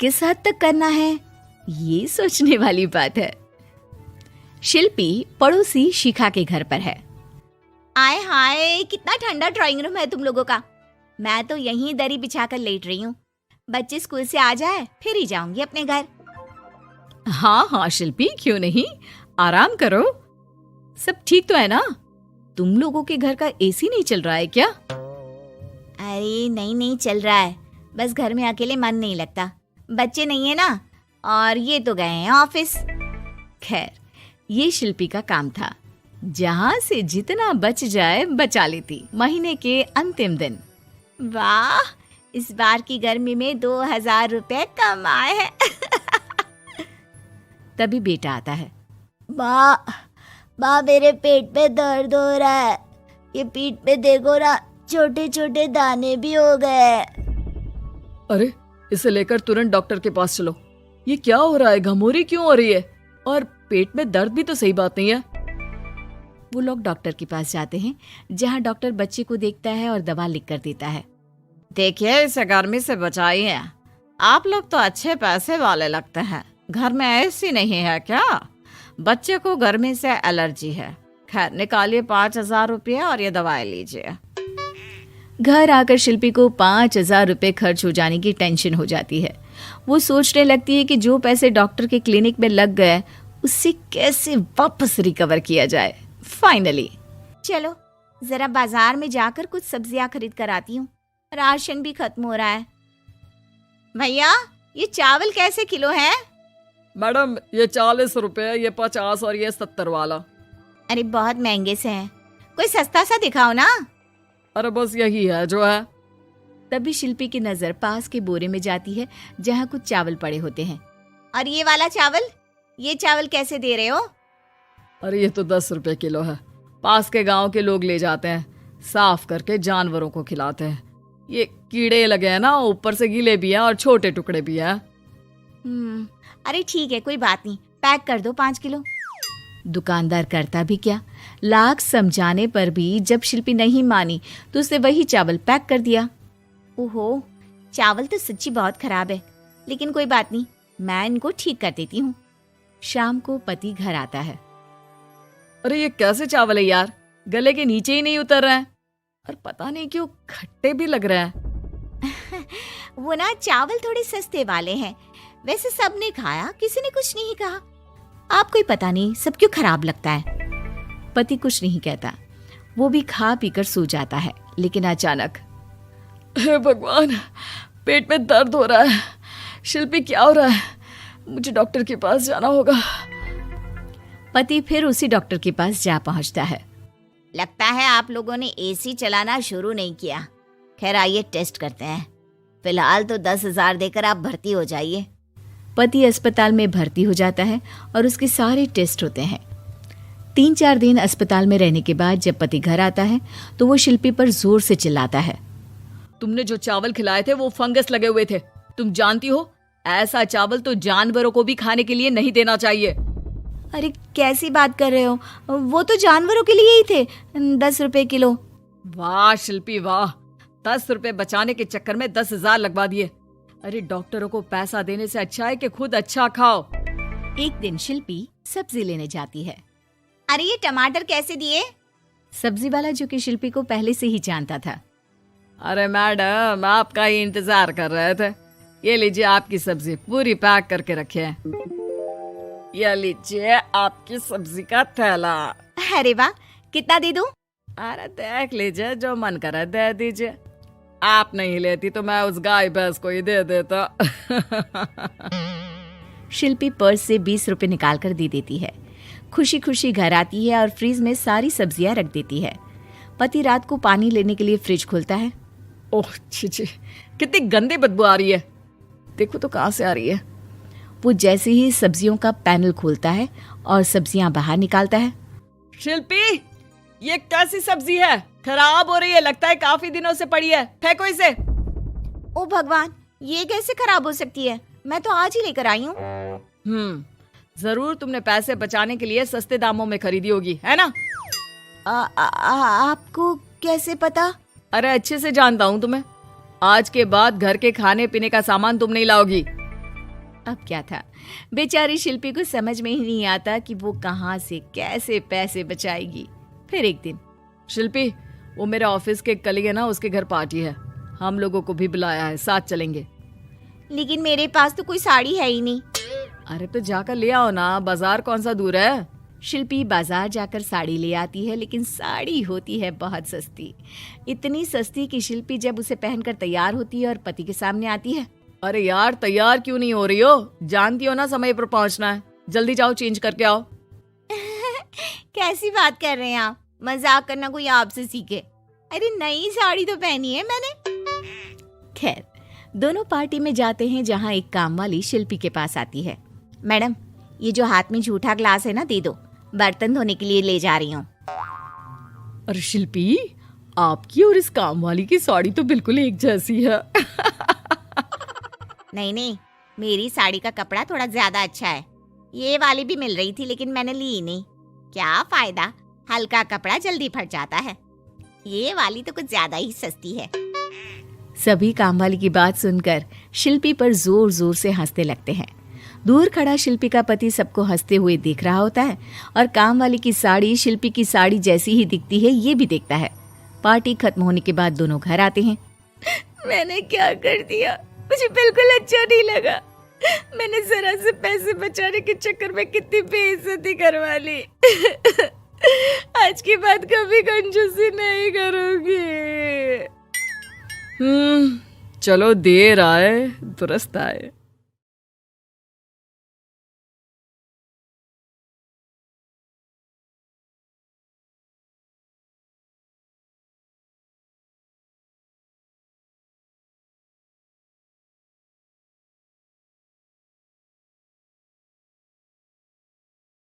किस हद तक करना है, ये सोचने वाली बात है। शिल्पी पड़ोसी शिखा के घर पर है। आय हाय, कितना ठंडा ड्राइंग रूम है तुम लोगों का। मैं तो यहीं दरी बिछाकर लेट रही हूँ। बच्चे स्कूल से आ जाए फिर ही जाऊंगी अपने घर। हाँ हाँ शिल्पी, क्यों नहीं, आराम करो। सब ठीक तो है ना? तुम लोगों के घर का एसी नहीं चल रहा है क्या? अरे नहीं चल रहा है, बस घर में अकेले मन नहीं लगता। बच्चे नहीं है ना, और ये तो गए हैं ऑफिस। खैर, ये शिल्पी का काम था, जहां से जितना बच जाए बचा लेती महीने के अंतिम दिन। वाह, इस बार की गर्मी में 2000 रुपए कम आए हैं। तभी बेटा आता है। माँ मेरे पेट में दर्द हो रहा है, ये पीठ पे देखो ना, छोटे छोटे दाने भी हो गए। अरे, इसे लेकर तुरंत डॉक्टर के पास चलो। ये क्या हो रहा है, घमोरी क्यों हो रही है? और पेट में दर्द भी तो सही बात नहीं है। वो लोग डॉक्टर के पास जाते हैं, जहाँ डॉक्टर बच्चे को देखता है और दवा लिख कर देता है। देखिए, इसे गर्मी से बचाइए। आप लोग तो अच्छे पैसे वाले लगते हैं, घर में ऐसी नहीं है क्या? बच्चे को गर्मी से एलर्जी है। खैर, निकालिए 5000 रुपये और ये दवाई लीजिए। घर आकर शिल्पी को 5000 रुपये खर्च हो जाने की टेंशन हो जाती है। वो सोचने लगती है कि जो पैसे डॉक्टर के क्लिनिक में लग गए, उससे कैसे वापस रिकवर किया जाए। फाइनली, चलो जरा बाजार में जाकर कुछ सब्जियां खरीद कर आती हूँ, राशन भी खत्म हो रहा है। भैया, ये चावल कैसे किलो है? मैडम, ये 40 रुपए, ये 50 और ये 70 वाला। अरे बहुत महंगे से हैं, कोई सस्ता सा दिखाओ ना। अरे बस यही है जो है। तभी शिल्पी की नजर पास के बोरे में जाती है, जहाँ कुछ चावल पड़े होते हैं। और ये वाला चावल, ये चावल कैसे दे रहे हो? अरे ये तो 10 रुपए किलो है, पास के गांव के लोग ले जाते हैं, साफ करके जानवरों को खिलाते हैं। ये कीड़े लगे हैं ना, ऊपर से गीले भी हैं और छोटे टुकड़े भी हैं। अरे ठीक है, कोई बात नहीं, पैक कर दो 5 किलो। दुकानदार करता भी क्या, लाख समझाने पर भी जब शिल्पी नहीं मानी तो उसने वही चावल पैक कर दिया। ओहो, चावल तो सच्ची बहुत खराब है, लेकिन कोई बात नहीं, मैं इनको ठीक कर देती हूँ। शाम को पति घर आता है। अरे ये कैसे चावल है यार, गले के नीचे ही नहीं उतर रहा है, और पता नहीं क्यों खट्टे भी लग रहा है। वो ना चावल थोड़े सस्ते वाले हैं, वैसे सबने खाया, किसी ने कुछ नहीं कहा। आपको ही पता नहीं सब क्यों खराब लगता है। पति कुछ नहीं कहता, वो भी खा पीकर सो जाता है। लेकिन अचानक, हे भगवान, पेट में दर्द हो रहा है। शिल्पी, क्या हो रहा है? मुझे डॉक्टर के पास जाना होगा। पति फिर उसी डॉक्टर के पास जा पहुंचता है। लगता है आप लोगों ने एसी चलाना शुरू नहीं किया। खैर, आइए टेस्ट करते हैं। फिलहाल तो 10,000 देकर आप भर्ती हो जाइए। पति अस्पताल में भर्ती हो जाता है और उसके सारे टेस्ट होते हैं। 3-4 दिन अस्पताल में रहने के बाद जब पति घर आता है तो वो शिल्पी पर जोर से चिल्लाता है। तुमने जो चावल खिलाए थे वो फंगस लगे हुए थे। तुम जानती हो, ऐसा चावल तो जानवरों को भी खाने के लिए नहीं देना चाहिए। अरे कैसी बात कर रहे हो, वो तो जानवरों के लिए ही थे। 10 रुपए किलो। वाह शिल्पी वाह, 10 रुपए बचाने के चक्कर में 10,000 लगवा दिए। अरे डॉक्टरों को पैसा देने से अच्छा है कि खुद अच्छा खाओ। एक दिन शिल्पी सब्जी लेने जाती है। अरे ये टमाटर कैसे दिए? सब्जी वाला, जो कि शिल्पी को पहले से ही जानता था। अरे मैडम, आपका ही इंतजार कर रहे थे। ये लीजिए आपकी सब्जी, पूरी पैक करके रखे हैं। ये लीजिए आपकी सब्जी का थैला। अरे वाह, कितना दे दूं? अरे देख लीजिए, जो मन करे दे दीजिए। आप नहीं लेती तो मैं उस गाय भैंस को ही दे देता। शिल्पी पर्स से 20 रुपए निकाल कर दे देती है। खुशी खुशी घर आती है और फ्रिज में सारी सब्जियां रख देती है। पति रात को पानी लेने के लिए फ्रिज खोलता है। ओह छी, कितनी गंदी बदबू आ रही है। देखो तो कहाँ से आ रही है। वो जैसे ही सब्जियों का पैनल खोलता है और सब्जियां बाहर निकालता है। शिल्पी, ये कैसी सब्जी है? खराब हो रही है, लगता है काफी दिनों से पड़ी है। फेंको इसे। ओ भगवान, ये कैसे खराब हो सकती है? मैं तो आज ही लेकर आई हूँ। जरूर तुमने पैसे बचाने के लिए सस्ते दामों में खरीदी होगी, है ना? आपको कैसे पता? अरे अच्छे से जानता हूँ तुम्हें। आज के बाद घर के खाने पीने का सामान तुम नहीं लाओगी। अब क्या था, बेचारी शिल्पी को समझ में ही नहीं आता कि वो कहाँ से कैसे पैसे बचाएगी। फिर एक दिन, शिल्पी, वो मेरे ऑफिस के कलीग है ना, उसके घर पार्टी है, हम लोगों को भी बुलाया है, साथ चलेंगे। लेकिन मेरे पास तो कोई साड़ी है ही नहीं। अरे तो जाकर ले आओ ना, बाजार कौन सा दूर है। शिल्पी बाजार जाकर साड़ी ले आती है, लेकिन साड़ी होती है बहुत सस्ती, इतनी सस्ती कि शिल्पी जब उसे पहनकर तैयार होती है और पति के सामने आती है। अरे यार, तैयार क्यों नहीं हो रही हो? जानती हो ना समय पर पहुंचना है, जल्दी जाओ, चेंज करके आओ। कैसी बात कर रहे हैं आप? मजाक करना कोई आपसे सीखे। अरे नई साड़ी तो पहनी है मैंने। खैर, दोनों पार्टी में जाते हैं, जहाँ एक काम वाली शिल्पी के पास आती है। मैडम, ये जो हाथ में झूठा ग्लास है ना, दे दो, बर्तन धोने के लिए ले जा रही हूँ। अरे शिल्पी, आपकी और इस काम वाली की साड़ी तो बिल्कुल एक जैसी है। नहीं नहीं, मेरी साड़ी का कपड़ा थोड़ा ज्यादा अच्छा है। ये वाली भी मिल रही थी लेकिन मैंने ली ही नहीं। क्या फायदा, हल्का कपड़ा जल्दी फट जाता है। ये वाली तो कुछ ज्यादा ही सस्ती है। सभी कामवाली की बात सुनकर शिल्पी पर जोर जोर से हंसने लगते हैं। दूर खड़ा शिल्पी का पति सबको हंसते हुए देख रहा होता है और कामवाली की साड़ी शिल्पी की साड़ी जैसी ही दिखती है, ये भी देखता है। पार्टी खत्म होने के बाद दोनों घर आते हैं। मैंने क्या कर दिया, मुझे बिल्कुल अच्छा नहीं लगा। मैंने जरा से पैसे बचाने के चक्कर में कितनी बेइज्जती करवा ली। आज के बाद कभी कंजूसी नहीं करूंगी। चलो, देर आए दुरुस्त आए।